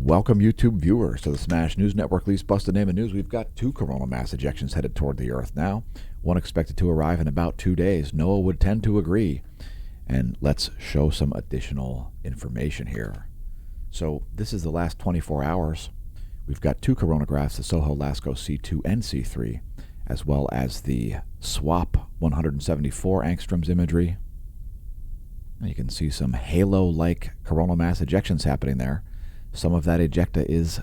Welcome, YouTube viewers, to the Smash News Network least busted name of news. We've got 2 coronal mass ejections headed toward the Earth now. One expected to arrive in about 2 days. NOAA would tend to agree. And let's show some additional information here. So this is the last 24 hours. We've got 2 coronagraphs, the Soho Lasco C2 and C3, as well as the SWAP 174 angstroms imagery. You can see some halo-like coronal mass ejections happening there. Some of that ejecta is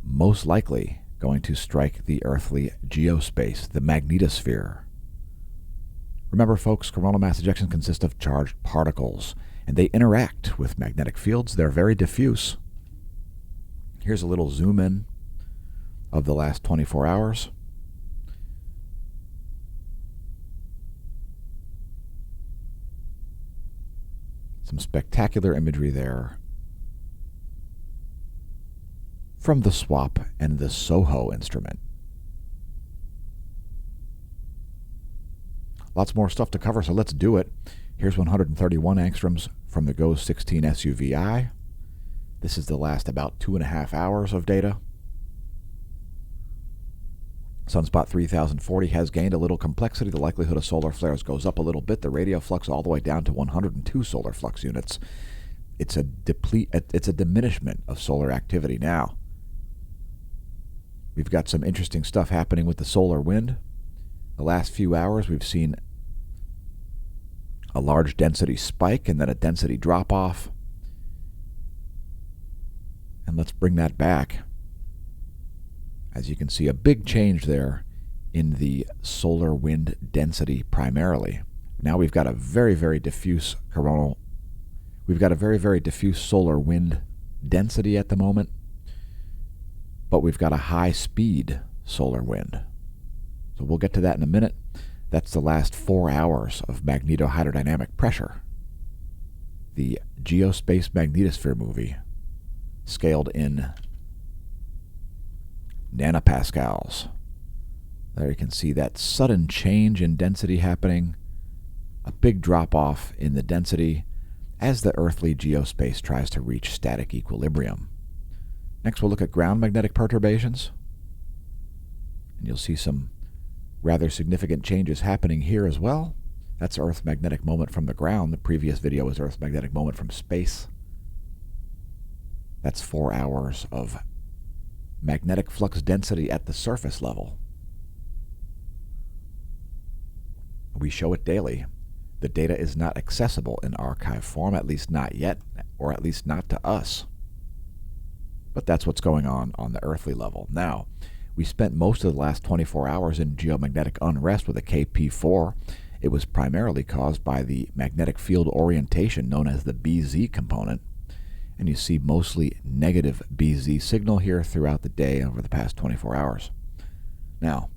most likely going to strike the earthly geospace, the magnetosphere. Remember, folks, coronal mass ejections consist of charged particles, and they interact with magnetic fields. They're very diffuse. Here's a little zoom in of the last 24 hours. Some spectacular imagery there from the SWAP and the SOHO instrument. Lots more stuff to cover, so let's do it. Here's 131 angstroms from the GOES 16 SUVI. This is the last about 2.5 hours of data. Sunspot 3040 has gained a little complexity. The likelihood of solar flares goes up a little bit. The radio flux all the way down to 102 solar flux units. It's a diminishment of solar activity now. We've got some interesting stuff happening with the solar wind. The last few hours we've seen a large density spike and then a density drop off. And let's bring that back. As you can see, a big change there in the solar wind density primarily. Now we've got a very, very diffuse coronal. We've got a very, very diffuse solar wind density at the moment, but we've got a high speed solar wind. So we'll get to that in a minute. That's the last 4 hours of magnetohydrodynamic pressure. The Geospace Magnetosphere movie, scaled in nanopascals. There you can see that sudden change in density happening, a big drop off in the density as the earthly geospace tries to reach static equilibrium. Next we'll look at ground magnetic perturbations, and you'll see some rather significant changes happening here as well. That's Earth's magnetic moment from the ground. The previous video was Earth's magnetic moment from space. That's 4 hours of magnetic flux density at the surface level. We show it daily. The data is not accessible in archive form, at least not yet, or at least not to us. But that's what's going on the earthly level. Now, we spent most of the last 24 hours in geomagnetic unrest with a KP4. It was primarily caused by the magnetic field orientation known as the BZ component. And you see mostly negative BZ signal here throughout the day over the past 24 hours. Now,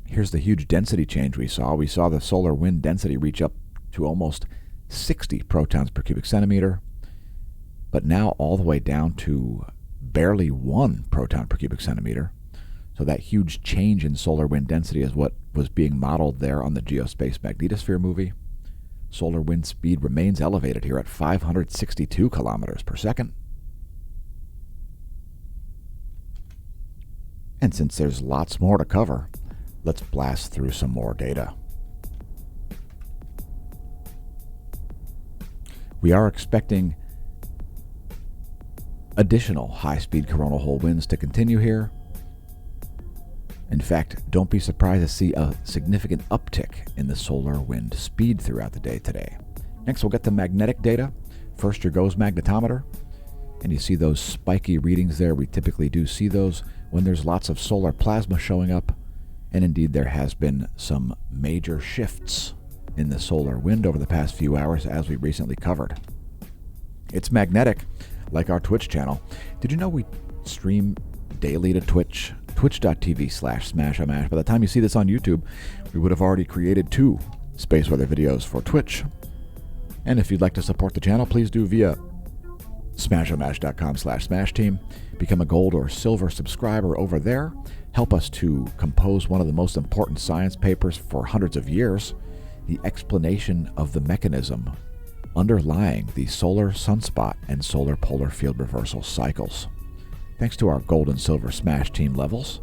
here's the huge density change we saw. We saw the solar wind density reach up to almost 60 protons per cubic centimeter, but now all the way down to barely 1 proton per cubic centimeter. So that huge change in solar wind density is what was being modeled there on the Geospace Magnetosphere movie. Solar wind speed remains elevated here at 562 kilometers per second. And since there's lots more to cover, let's blast through some more data. We are expecting additional high-speed coronal hole winds to continue here. In fact, don't be surprised to see a significant uptick in the solar wind speed throughout the day today. Next, we'll get the magnetic data. First, your GOES magnetometer. And you see those spiky readings there. We typically do see those when there's lots of solar plasma showing up. And indeed, there has been some major shifts in the solar wind over the past few hours, as we recently covered. It's magnetic, like our Twitch channel. Did you know we stream daily to Twitch? Twitch.tv/SmashOmash. By the time you see this on YouTube, we would have already created 2 space weather videos for Twitch. And if you'd like to support the channel, please do via smashomash.com/SmashTeam. Become a gold or silver subscriber over there. Help us to compose one of the most important science papers for hundreds of years, the explanation of the mechanism underlying the solar sunspot and solar polar field reversal cycles. Thanks to our gold and silver Smash Team levels,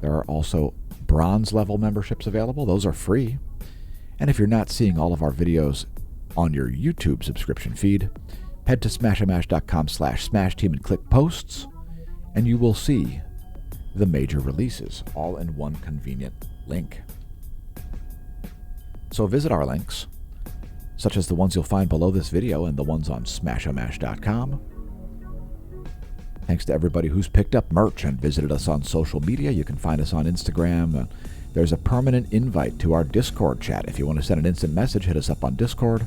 there are also bronze level memberships available. Those are free. And if you're not seeing all of our videos on your YouTube subscription feed, head to smashamash.com/smashteam and click posts, and you will see the major releases all in one convenient link. So visit our links, such as the ones you'll find below this video and the ones on smashamash.com. Thanks to everybody who's picked up merch and visited us on social media. You can find us on Instagram. There's a permanent invite to our Discord chat. If you want to send an instant message, hit us up on Discord.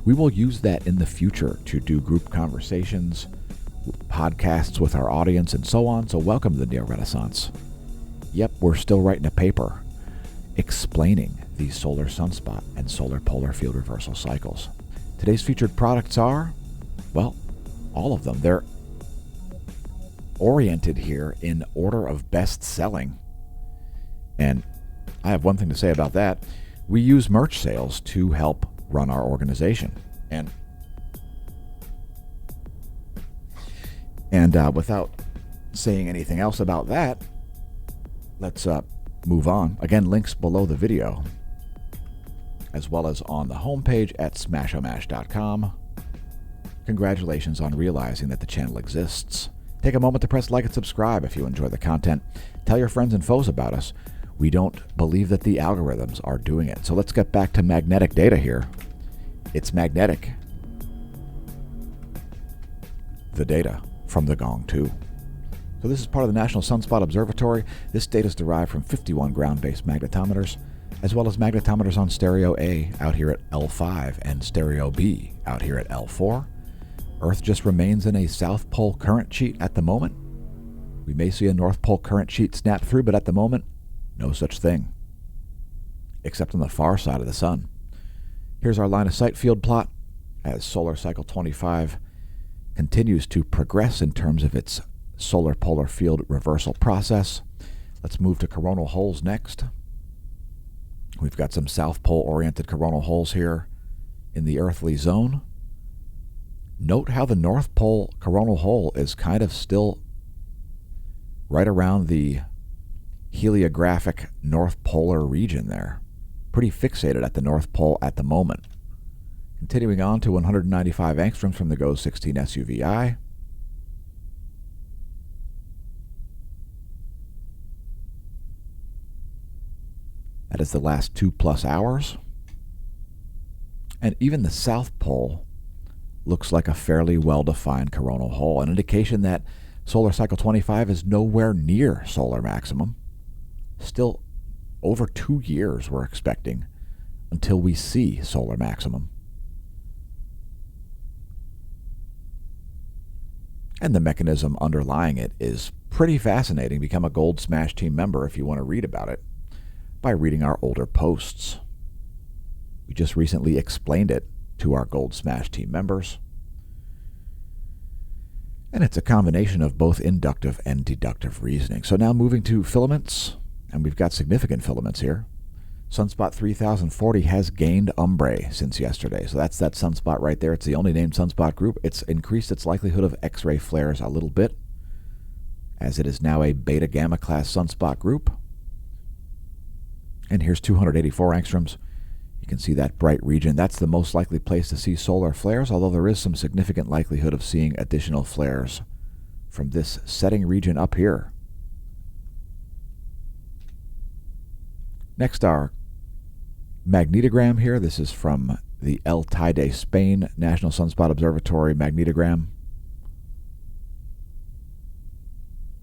We will use that in the future to do group conversations, podcasts with our audience, and so on. So welcome to the Neo-Renaissance. Yep, we're still writing a paper explaining the solar sunspot and solar polar field reversal cycles. Today's featured products are, well, all of them. They're oriented here in order of best selling. And I have one thing to say about that. We use merch sales to help run our organization. And without saying anything else about that, let's move on. Again, links below the video, as well as on the homepage at smashamash.com. Congratulations on realizing that the channel exists. Take a moment to press like and subscribe if you enjoy the content. Tell your friends and foes about us. We don't believe that the algorithms are doing it. So let's get back to magnetic data here. It's magnetic. The data from the Gong 2. So this is part of the National Sunspot Observatory. This data is derived from 51 ground-based magnetometers, as well as magnetometers on stereo A out here at L5 and stereo B out here at L4. Earth just remains in a South Pole current sheet at the moment. We may see a North Pole current sheet snap through, but at the moment, no such thing, except on the far side of the sun. Here's our line of sight field plot as solar cycle 25 continues to progress in terms of its solar polar field reversal process. Let's move to coronal holes next. We've got some South Pole oriented coronal holes here in the earthly zone. Note how the North Pole coronal hole is kind of still right around the heliographic North Polar region there. Pretty fixated at the North Pole at the moment. Continuing on to 195 angstroms from the GOES 16 SUVI. That is the last 2+ hours. And even the South Pole looks like a fairly well-defined coronal hole, an indication that solar cycle 25 is nowhere near solar maximum. Still over 2 years we're expecting until we see solar maximum. And the mechanism underlying it is pretty fascinating. Become a Gold Smash Team member if you want to read about it by reading our older posts. We just recently explained it to our Gold Smash Team members. And it's a combination of both inductive and deductive reasoning. So now moving to filaments, and we've got significant filaments here. Sunspot 3040 has gained umbrae since yesterday. So that's that sunspot right there. It's the only named sunspot group. It's increased its likelihood of X-ray flares a little bit, as it is now a beta-gamma class sunspot group. And here's 284 angstroms. You can see that bright region. That's the most likely place to see solar flares, although there is some significant likelihood of seeing additional flares from this setting region up here. Next, our magnetogram here. This is from the El Teide, Spain National Sunspot Observatory magnetogram.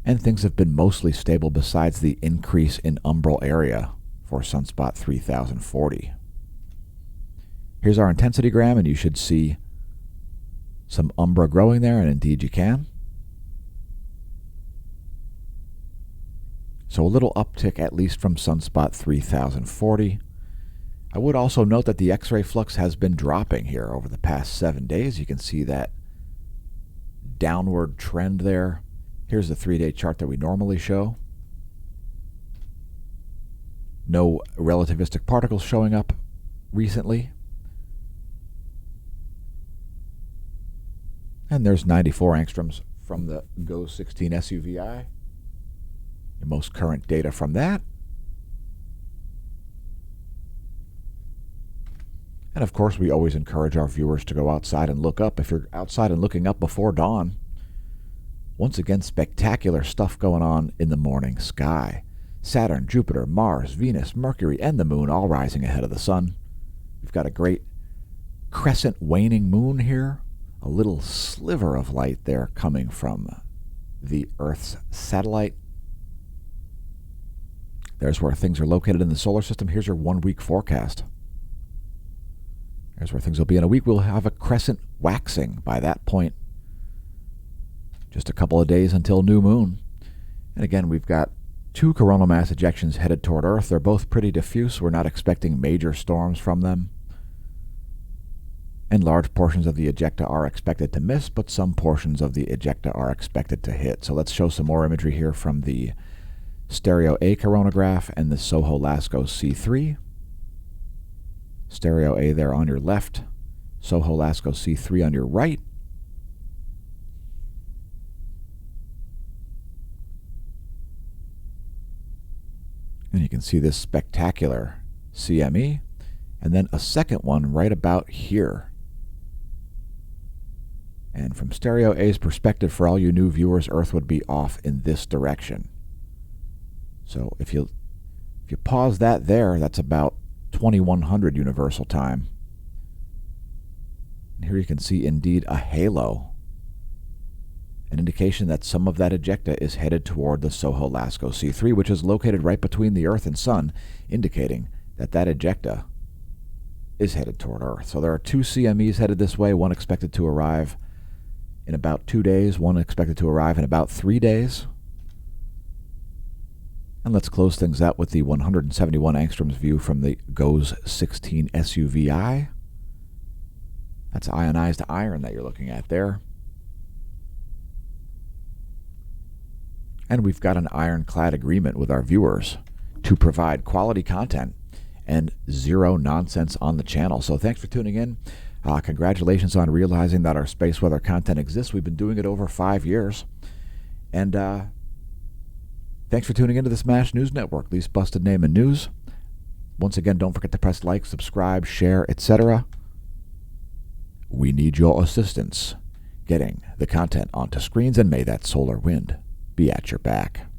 And things have been mostly stable besides the increase in umbral area for sunspot 3040. Here's our intensity gram, and you should see some umbra growing there, and indeed you can. So a little uptick, at least from sunspot 3040. I would also note that the X-ray flux has been dropping here over the past 7 days. You can see that downward trend there. Here's the 3-day chart that we normally show. No relativistic particles showing up recently. And there's 94 angstroms from the GOES 16 SUVI. Your most current data from that. And of course, we always encourage our viewers to go outside and look up. If you're outside and looking up before dawn, once again, spectacular stuff going on in the morning sky. Saturn, Jupiter, Mars, Venus, Mercury, and the moon all rising ahead of the sun. We've got a great crescent waning moon here. A little sliver of light there coming from the Earth's satellite. There's where things are located in the solar system. Here's your 1 week forecast. Here's where things will be in a week. We'll have a crescent waxing by that point. Just a couple of days until new moon. And again, we've got 2 coronal mass ejections headed toward Earth. They're both pretty diffuse. We're not expecting major storms from them. And large portions of the ejecta are expected to miss, but some portions of the ejecta are expected to hit. So let's show some more imagery here from the Stereo A coronagraph and the Soho-Lasco C3. Stereo A there on your left, Soho-Lasco C3 on your right. And you can see this spectacular CME, and then a second one right about here. And from Stereo A's perspective, for all you new viewers, Earth would be off in this direction. So if you pause that there, that's about 2100 Universal Time. And here you can see indeed a halo, an indication that some of that ejecta is headed toward the Soho-Lasco C3, which is located right between the Earth and Sun, indicating that that ejecta is headed toward Earth. So there are 2 CMEs headed this way, one expected to arrive in about 2 days, one expected to arrive in about 3 days. And let's close things out with the 171 angstroms view from the GOES 16 SUVI. That's ionized iron that you're looking at there. And we've got an ironclad agreement with our viewers to provide quality content and zero nonsense on the channel. So thanks for tuning in. Congratulations on realizing that our space weather content exists. We've been doing it over 5 years. And thanks for tuning into the Smash News Network, least busted name in news. Once again, don't forget to press like, subscribe, share, etc. We need your assistance getting the content onto screens, and may that solar wind be at your back.